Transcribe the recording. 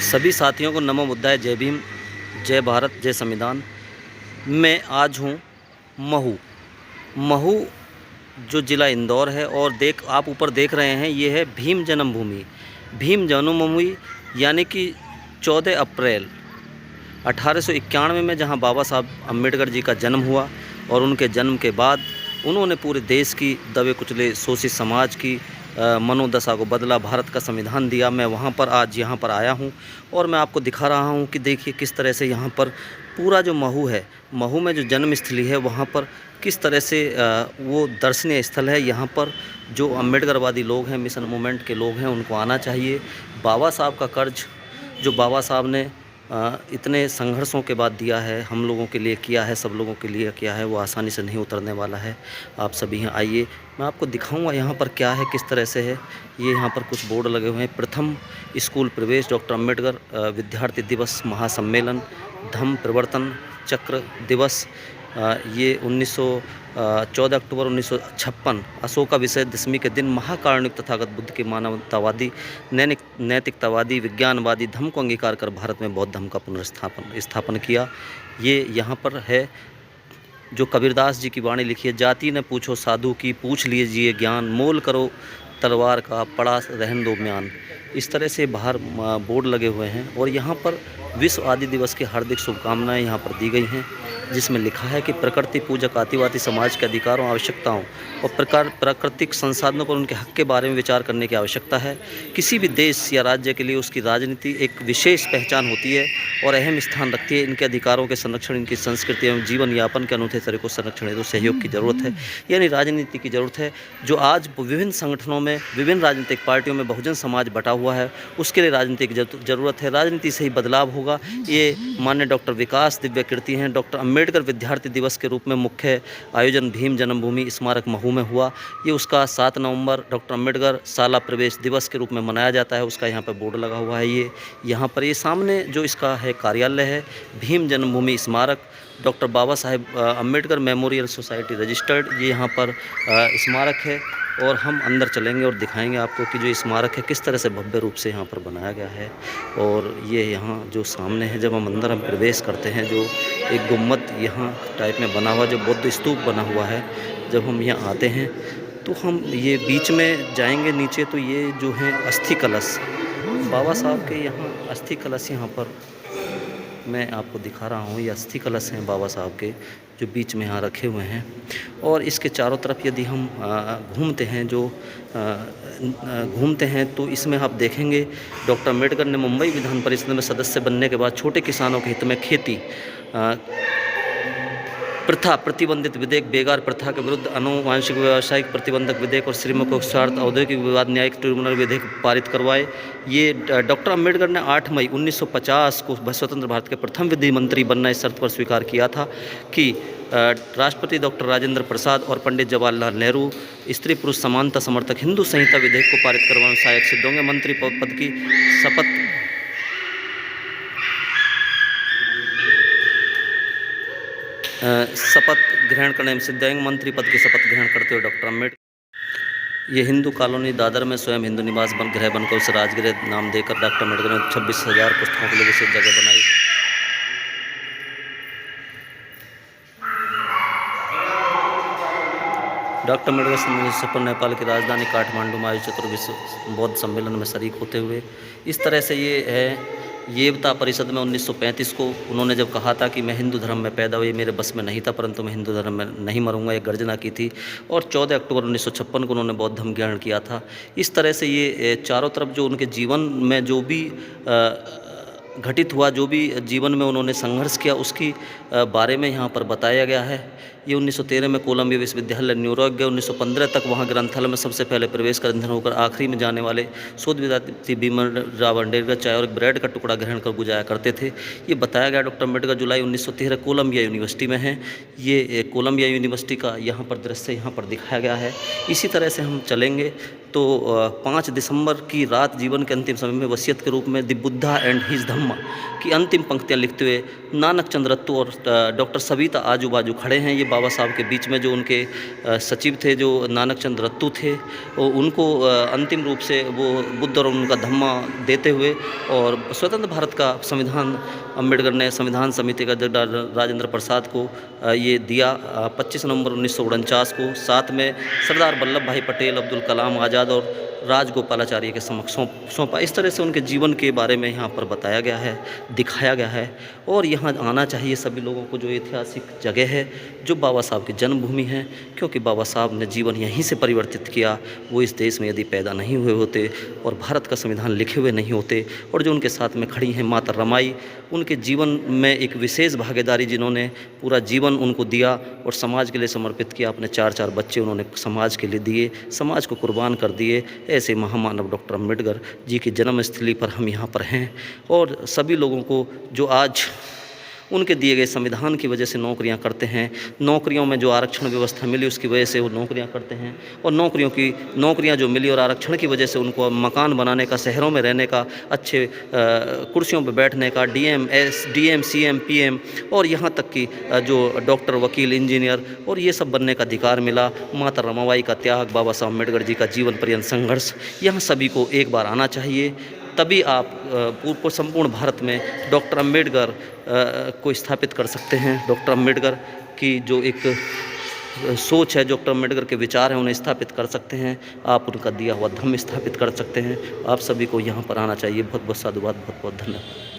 सभी साथियों को नमो बुद्धाय, जय भीम, जय भारत, जय संविधान। मैं आज हूँ महू। महू जो ज़िला इंदौर है, और आप ऊपर देख रहे हैं, ये है भीम जन्मभूमि। भीम जन्मभूमि यानी कि 14 अप्रैल 1891 में जहाँ बाबा साहब अम्बेडकर जी का जन्म हुआ, और उनके जन्म के बाद उन्होंने पूरे देश की दबे कुचले शोषित समाज की मनोदशा को बदला, भारत का संविधान दिया। मैं वहाँ पर आज यहाँ पर आया हूँ, और मैं आपको दिखा रहा हूँ कि देखिए किस तरह से यहाँ पर पूरा जो महू है, महू में जो जन्मस्थली है, वहाँ पर किस तरह से वो दर्शनीय स्थल है। यहाँ पर जो अम्बेडकरवादी लोग हैं, मिशन मूवमेंट के लोग हैं, उनको आना चाहिए। बाबा साहब का कर्ज जो बाबा साहब ने इतने संघर्षों के बाद दिया है, हम लोगों के लिए किया है, सब लोगों के लिए किया है, वो आसानी से नहीं उतरने वाला है। आप सभी यहाँ आइए, मैं आपको दिखाऊंगा यहाँ पर क्या है, किस तरह से है। ये यहाँ पर कुछ बोर्ड लगे हुए हैं। प्रथम स्कूल प्रवेश, डॉक्टर अम्बेडकर विद्यार्थी दिवस महासम्मेलन, धम्म प्रवर्तन चक्र दिवस, ये 14 अक्टूबर 1956 अशोका विषय दशमी के दिन महाकारुणिक तथागत बुद्ध के मानवतावादी, नैतिकतावादी, विज्ञानवादी धम्म को अंगीकार कर भारत में बौद्ध धम्म का स्थापन किया। ये यहाँ पर है जो कबीरदास जी की वाणी लिखी है, जाति न पूछो साधु की, पूछ लीजिए ज्ञान, मोल करो तलवार का, पड़ा रहन दो म्यान। इस तरह से बाहर बोर्ड लगे हुए हैं, और यहाँ पर विश्व आदि दिवस की हार्दिक शुभकामनाएं यहाँ पर दी गई हैं, जिसमें लिखा है कि प्रकृति पूजक आदिवासी समाज के अधिकारों, आवश्यकताओं और प्राकृतिक संसाधनों पर उनके हक के बारे में विचार करने की आवश्यकता है। किसी भी देश या राज्य के लिए उसकी राजनीति एक विशेष पहचान होती है और अहम स्थान रखती है। इनके अधिकारों के संरक्षण, इनकी संस्कृति एवं जीवन यापन के अनूठे तरीकों को संरक्षण हेतु सहयोग की ज़रूरत है, यानी राजनीति की ज़रूरत है। जो आज विभिन्न संगठनों में, विभिन्न राजनीतिक पार्टियों में बहुजन समाज बटा हुआ है, उसके लिए राजनीति की ज़रूरत है। राजनीति से ही बदलाव होगा। ये माननीय डॉक्टर विकास दिव्य कीर्ति हैं। डॉक्टर अम्बेडकर विद्यार्थी दिवस के रूप में मुख्य आयोजन भीम जन्मभूमि स्मारक महू में हुआ। ये उसका 7 नवंबर डॉक्टर अम्बेडकर शाला प्रवेश दिवस के रूप में मनाया जाता है। उसका यहाँ पर बोर्ड लगा हुआ है। ये यहाँ पर ये सामने जो इसका है कार्यालय है, भीम जन्मभूमि स्मारक, doctor Baba Saheb Ambedkar memorial society registered, ये यहाँ पर स्मारक है। और हम अंदर चलेंगे और दिखाएंगे आपको कि जो स्मारक है किस तरह से भव्य रूप से यहाँ पर बनाया गया है। और ये यहाँ जो सामने है, जब हम अंदर हम प्रवेश करते हैं, जो एक गुम्बद यहाँ टाइप में बना हुआ, जो बुद्ध स्तूप बना हुआ है, जब हम यहाँ आते हैं तो हम ये बीच में जाएंगे नीचे, तो ये जो है अस्थि कलश, बाबा साहब के यहाँ अस्थि कलश यहाँ पर मैं आपको दिखा रहा हूँ। ये अस्थि कलश हैं बाबा साहब के, जो बीच में यहाँ रखे हुए हैं। और इसके चारों तरफ यदि हम घूमते हैं तो इसमें आप देखेंगे डॉक्टर अम्बेडकर ने मुंबई विधान परिषद में सदस्य बनने के बाद छोटे किसानों के हित में खेती प्रथा प्रतिबंधित विधेयक, बेगार प्रथा के विरुद्ध आनुवांशिक व्यावसायिक प्रतिबंधक विधेयक और श्रमिकों के स्वार्थ औद्योगिक विवाद न्यायिक ट्रिब्यूनल विधेयक पारित करवाए। ये डॉक्टर अम्बेडकर ने 8 मई 1950 को स्वतंत्र भारत के प्रथम विधि मंत्री बनना इस शर्त पर स्वीकार किया था कि राष्ट्रपति डॉक्टर राजेंद्र प्रसाद और पंडित जवाहरलाल नेहरू स्त्री पुरुष समानता समर्थक हिंदू संहिता विधेयक को पारित करवाने में सहायक सिद्ध होंगे। मंत्री पद की शपथ ग्रहण करने में सिद्ध होंगे। मंत्री पद की शपथ ग्रहण करते हुए डॉक्टर अम्बेडकर ये हिंदू कॉलोनी दादर में स्वयं हिंदू निवास गृह बनकर उसे राजगृह नाम देकर डॉक्टर अम्बेडकर ने 26,000 पुस्तकों के लिए विशेष जगह बनाई। डॉक्टर अम्बेडकर 1956 नेपाल की राजधानी काठमांडू में आयोजित चतुर्थ विश्व बौद्ध सम्मेलन में शरीक होते हुए। इस तरह से ये है। येवता परिषद में 1935 को उन्होंने जब कहा था कि मैं हिंदू धर्म में पैदा हुई, मेरे बस में नहीं था, परंतु मैं हिंदू धर्म में नहीं मरूंगा, एक गर्जना की थी। और 14 अक्टूबर 1956 को उन्होंने बौद्ध धर्म ग्रहण किया था। इस तरह से ये चारों तरफ जो उनके जीवन में जो भी घटित हुआ, जो भी जीवन में उन्होंने संघर्ष किया, उसकी बारे में यहाँ पर बताया गया है। ये 1913 में कोलंबिया विश्वविद्यालय न्यूयॉर्क गए। 1915 तक वहाँ ग्रंथालय में सबसे पहले प्रवेश कर निधन होकर आखिरी में जाने वाले शोध विद्यार्थी भीमराव अम्बेडकर चाय और ब्रेड का टुकड़ा ग्रहण कर गुजारा करते थे। ये बताया गया। डॉक्टर अम्बेडकर जुलाई 1913 कोलंबिया यूनिवर्सिटी में हैं। ये कोलंबिया यूनिवर्सिटी का यहाँ पर दृश्य यहाँ पर दिखाया गया है। इसी तरह से हम चलेंगे तो 5 दिसंबर की रात जीवन के अंतिम समय में वसीयत के रूप में द बुद्धा एंड हिज धम्म धम्मा की अंतिम पंक्तियाँ लिखते हुए नानक चंद रत्तू और डॉक्टर सविता आजू बाजू खड़े हैं। ये बाबा साहब के बीच में जो उनके सचिव थे, जो नानक चंद रत्तू थे, वो उनको अंतिम रूप से वो बुद्ध और उनका धम्मा देते हुए और स्वतंत्र भारत का संविधान अम्बेडकर ने संविधान समिति का राजेंद्र प्रसाद को ये दिया 25 नवंबर 1949 को। साथ में सरदार वल्लभ भाई पटेल, अब्दुल कलाम आज़ाद और राजगोपालाचारी के समक्ष सौंपा। इस तरह से उनके जीवन के बारे में यहाँ पर बताया गया है, दिखाया गया है। और यहाँ आना चाहिए सभी लोगों को, जो ऐतिहासिक जगह है, जो बाबा साहब की जन्मभूमि है, क्योंकि बाबा साहब ने जीवन यहीं से परिवर्तित किया। वो इस देश में यदि पैदा नहीं हुए होते और भारत का संविधान लिखे हुए नहीं होते, और जो उनके साथ में खड़ी हैं माता रमाई, उनके जीवन में एक विशेष भागीदारी, जिन्होंने पूरा जीवन उनको दिया और समाज के लिए समर्पित किया। अपने 4 बच्चे उन्होंने समाज के लिए दिए, समाज को कुर्बान कर दिए। ऐसे महामानव डॉक्टर अम्बेडकर जी की जन्मस्थली पर हम यहाँ पर हैं। और सभी लोगों को जो आज उनके दिए गए संविधान की वजह से नौकरियां करते हैं, नौकरियों में जो आरक्षण व्यवस्था मिली उसकी वजह से वो नौकरियां करते हैं, और नौकरियां जो मिली और आरक्षण की वजह से उनको मकान बनाने का, शहरों में रहने का, अच्छे कुर्सियों पर बैठने का, डीएम सीएम पीएम और यहाँ तक कि जो डॉक्टर, वकील, इंजीनियर और ये सब बनने का अधिकार मिला। माता रमाबाई का त्याग, बाबा साहब अम्बेडकर जी का जीवन पर्यंत संघर्ष, यहाँ सभी को एक बार आना चाहिए। तभी आप संपूर्ण भारत में डॉक्टर अम्बेडकर को स्थापित कर सकते हैं। डॉक्टर अम्बेडकर की जो एक सोच है, डॉक्टर अम्बेडकर के विचार हैं, उन्हें स्थापित कर सकते हैं। आप उनका दिया हुआ धम्म स्थापित कर सकते हैं। आप सभी को यहाँ पर आना चाहिए। बहुत बहुत साधुवाद, बहुत बहुत धन्यवाद।